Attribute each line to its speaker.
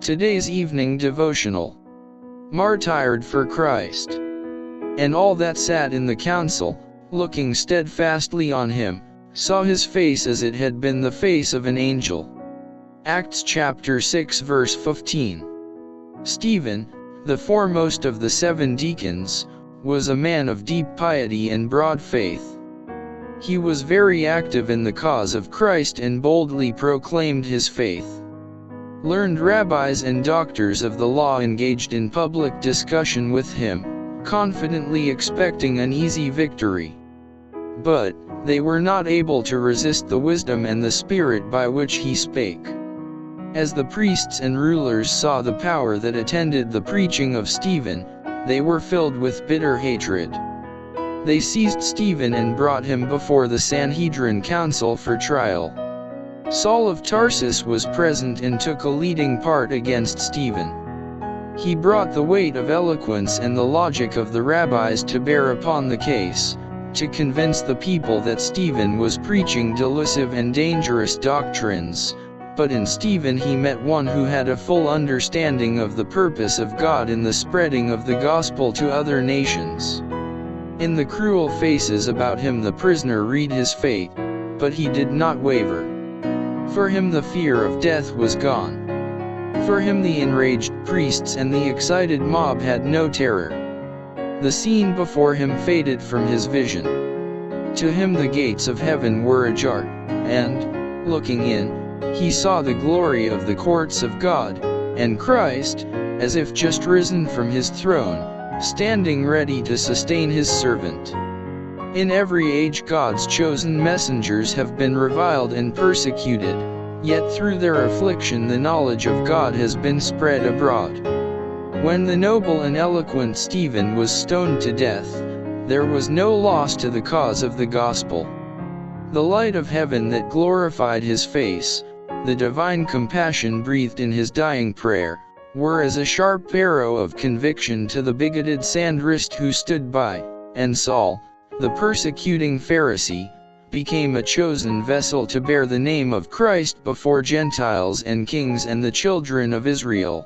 Speaker 1: Today's evening devotional. Martyred for Christ. And all that sat in the council, looking steadfastly on him, saw his face as it had been the face of an angel. Acts chapter 6 verse 15. Stephen, the foremost of the 7 deacons, was a man of deep piety and broad faith. He was very active in the cause of Christ and boldly proclaimed his faith. Learned rabbis and doctors of the law engaged in public discussion with him, confidently expecting an easy victory. But they were not able to resist the wisdom and the spirit by which he spake. As the priests and rulers saw the power that attended the preaching of Stephen, they were filled with bitter hatred. They seized Stephen and brought him before the Sanhedrin council for trial. Saul of Tarsus was present and took a leading part against Stephen. He brought the weight of eloquence and the logic of the rabbis to bear upon the case, to convince the people that Stephen was preaching delusive and dangerous doctrines, but in Stephen he met one who had a full understanding of the purpose of God in the spreading of the gospel to other nations. In the cruel faces about him the prisoner read his fate, but he did not waver. For him the fear of death was gone. For him the enraged priests and the excited mob had no terror. The scene before him faded from his vision. To him the gates of heaven were ajar, and, looking in, he saw the glory of the courts of God, and Christ, as if just risen from his throne, standing ready to sustain his servant. In every age God's chosen messengers have been reviled and persecuted, yet through their affliction the knowledge of God has been spread abroad. When the noble and eloquent Stephen was stoned to death, there was no loss to the cause of the gospel. The light of heaven that glorified his face, the divine compassion breathed in his dying prayer, were as a sharp arrow of conviction to the bigoted Sanhedrin who stood by, and Saul, the persecuting Pharisee, became a chosen vessel to bear the name of Christ before Gentiles and kings and the children of Israel.